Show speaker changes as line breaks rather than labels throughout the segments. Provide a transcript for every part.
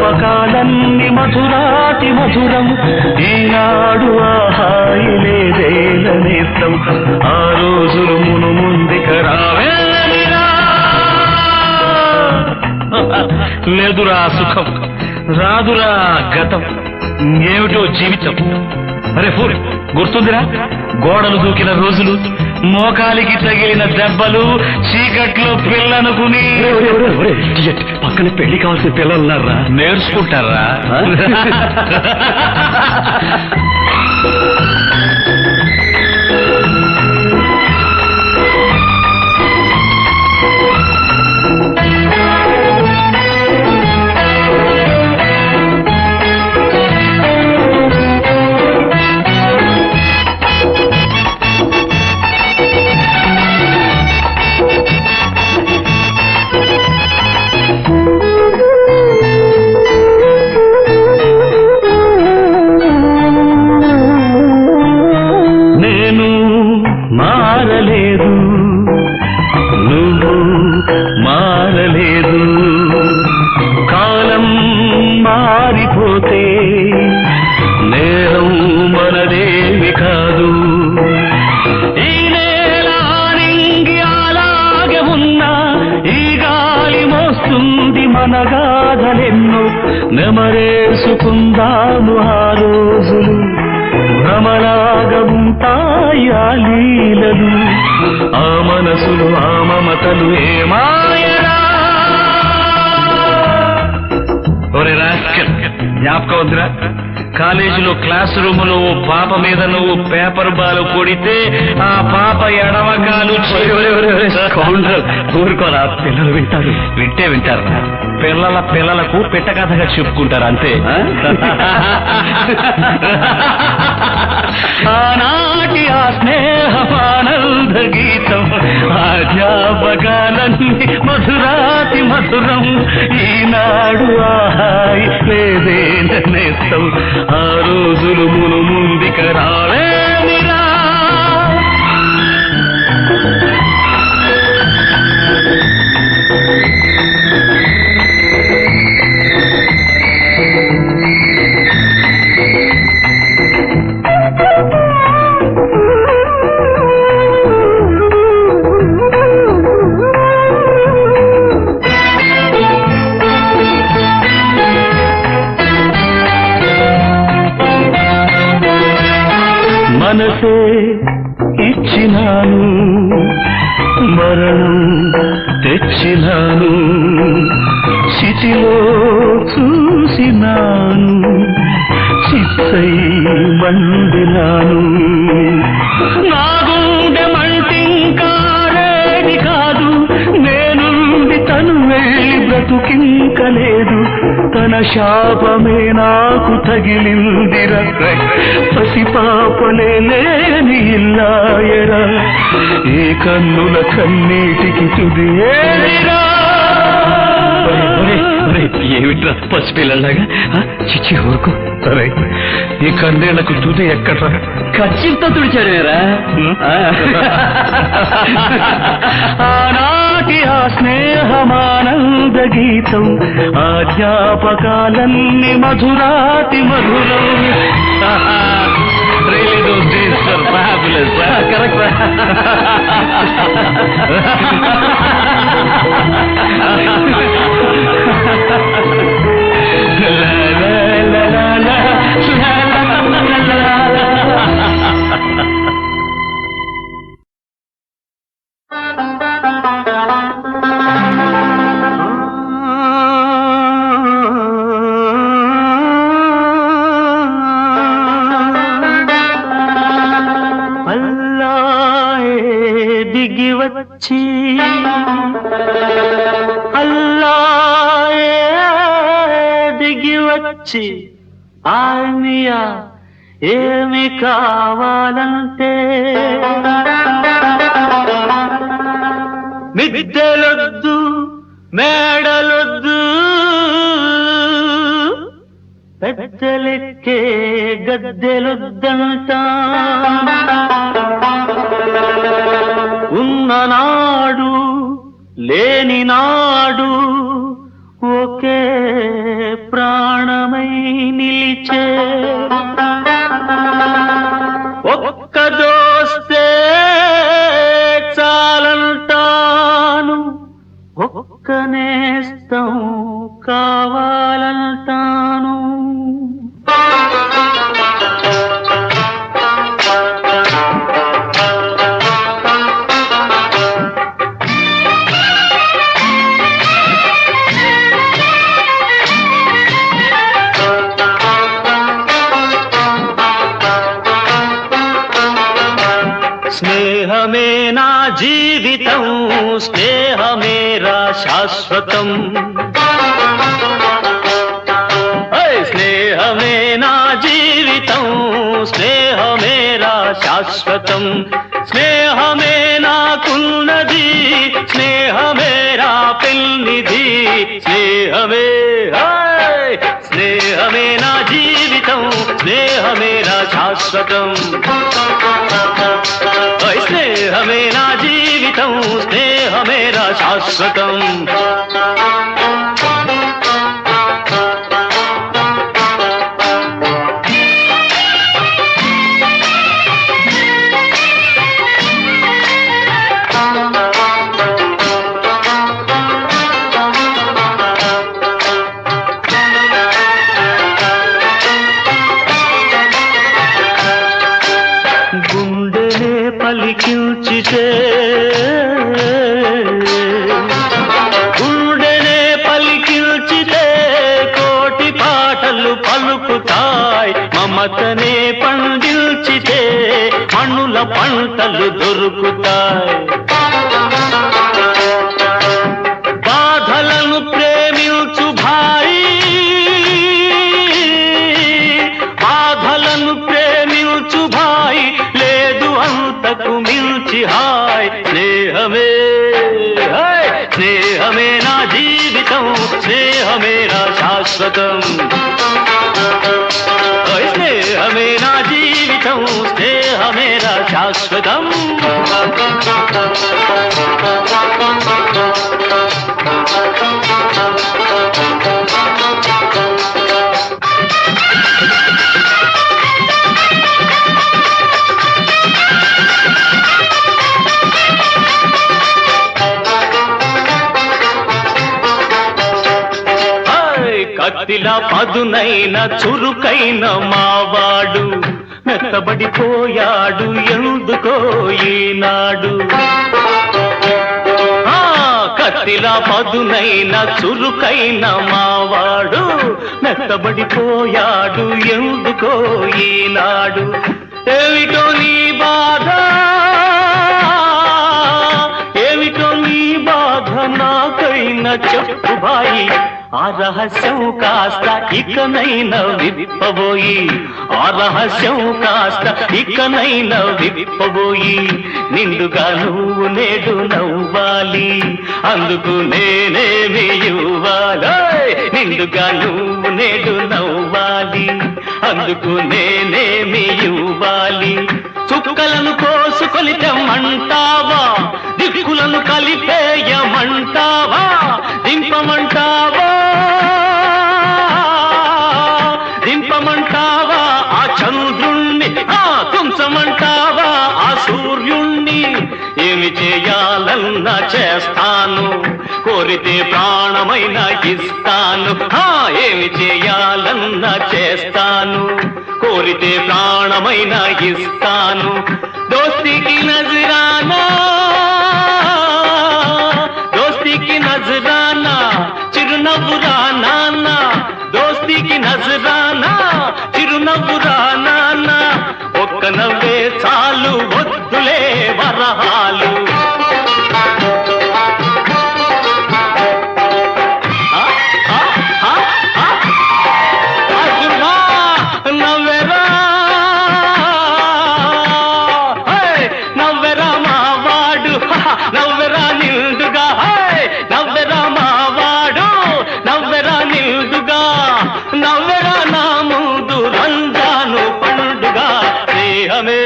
జ్ఞాపకాలన్నీ మధురాతి మధురం ఈనాడు ఆహాయి లేదేల నేస్తం ఆ రోజులు మును ముందుక రావేమిరా లేదురా సుఖం రాదురా గతం ఏమిటో జీవితం అరే ఫూల్ గుర్తుందిరా గోడలు దూకిన రోజులు మోకాలికి తగిలిన దెబ్బలు చీకట్లో పిల్లనుకుని
పక్కన పెళ్లి కావాల్సిన పిల్లలున్నారా
నేర్చుకుంటారా మారలేదు నువ్వు మారలేదు కాలం మారిపోతే నేరం మనదేవి కాదు ఈ నేల నింగి అలాగే ఉన్నా ఈ గాలి మోస్తుంది మన గాథలెన్నో నెమరేసుకుందాము ఆ రోజులు భ్రమలాగా ఉంటాయి ఆ లీలలు ఆ మనసులు ఆ మమతలు ఏమాయరా ఒరే రాస్కెల్ జ్ఞాపకం వద్దురా కాలేజీలో క్లాస్ రూమ్ లో ఓ పాప మీద నువ్వు పేపర్ బాల్ కొడితే ఆ పాప ఎడమకాలు
ఊరుకోరా పిల్లలు వింటారు
వింటారు పిల్లలకు పిట్ట కథగా చెప్పుకుంటారు అంతే ఆనాటి ఆ స్నేహమానంద గీతం ఆ జ్ఞాపకాలన్నీ మధురాతి మధురం ఈనాడు ఆహాయి లేదే నేస్తం ఆ రోజులు మును ముందుక రావేమిరా మనసే ఇచ్చినాను మరణం తెచ్చినాను చితిలో చూసినాను చిత్తై మండినాను నా గుండె మంటింకారేది కాదు నేనుండి తను వెళ్ళి బ్రతుకింకలేదు తన శాపమే నాకు తగిలిందిర పసిపాపలే లేని ఇల్లాయరా ఏ కన్నుల కన్నీటికి తుది ఏరా
ఏమిట్రా పసిపిల్లలాగా చిచ్చి ఊరుకో
సరే ఈ కన్నేళ్లకు తుది ఎక్కడ్రా
ఖచ్చితంగా తుడిచాడేరా
ఆనాటి ఆ స్నేహమానంద గీతం ఆ జ్ఞాపకాలన్నీ మధురాతి మధురం Really those days were fabulous. Correct. La la la la la la la la వచ్చి అల్లాయే దిగి వచ్చి ఆర్నియా ఏమి కావాలంటే మిద్దెలొద్దు మేడలొద్దు పెద్దలెక్కే గద్దెలొద్దంట ఉన్ననాడు లేని నాడు ఒకే స్నేహమే నా జీవితం స్నేహమేరా శాశ్వతం స్నేహమే నా జీవితం స్నేహమేరా శాశ్వతం స్నేహమే నాకున్నది స్నేహమేరా పెన్నిధి స్నేహమే స్నేహమే నా జీవితం స్నేహమేరా శాశ్వతం స్నేహమే నా జీవితం స్నేహమేరా శాశ్వతం గుండెనే పలికిల్చితే కోటి పాటలు పలుకుతాయి మమతనే పండిల్చితే మణుల పంటలు దొరుకుతాయి బాధలను ప్రేమించు భాయి బాధలను ప్రేమించు భాయి లేదు అంతకు మిల్చి హాయ్ స్నేహమే స్నేహమే నా జీవితం స్నేహమేరా శాశ్వతం స్నేహమే నా జీవితం స్నేహమేరా శాశ్వతం కత్తిలా పదునైన చురుకైన మావాడు మెత్తబడిపోయాడు ఎందుకో ఈనాడు కత్తిలా పదునైన చురుకైన మావాడు మెత్తబడిపోయాడు ఎందుకో ఈనాడు ఏమిటో నీ బాధ ఏమిటో నీ బాధ నాకైనా చెప్పు బాయి ఆ రహస్యం కాస్త ఇకనైనా విప్పబోయి ఆ రహస్యం కాస్త ఇకనైనా విప్పబోయి నిండుగా నువ్వు నేడు నవ్వాలి అందుకు నేనేమి ఇవ్వాలి నిండుగా నువ్వు నేడు నవ్వాలి అందుకు నేనేమి ఇవ్వాలి చుక్కలను కోసుకొని తెమ్మంటావా దిక్కులను కలిపేయమంటావా దింపమంటావా దింపమంటావా ఆ చంద్రుణ్ణి తుంచమంటావా ఆ సూర్యుణ్ణి ఏమి చేయాలన్నా చేస్తాను కోరితే ప్రాణమైన ఇస్తాను ఏమి చేయాలన్నా చేస్తాను కోరితే ప్రాణమైన ఇస్తాను దోస్తికి నజరానా దోస్తికి నజరానా చిరునవ్వురా నాన్న దోస్తికి నజరానా చిరునవ్వురా నాన్న ఒక్క నవ్వే చాలు వద్దులే వరహాలు నవ్వెరా నిండుగా నవ్వెరా మావాడు నవ్వెరా నిండుగా నవ్వెరా నా ముందు రంజాను పండుగ స్నేహమే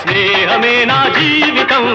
స్నేహమే నా జీవితం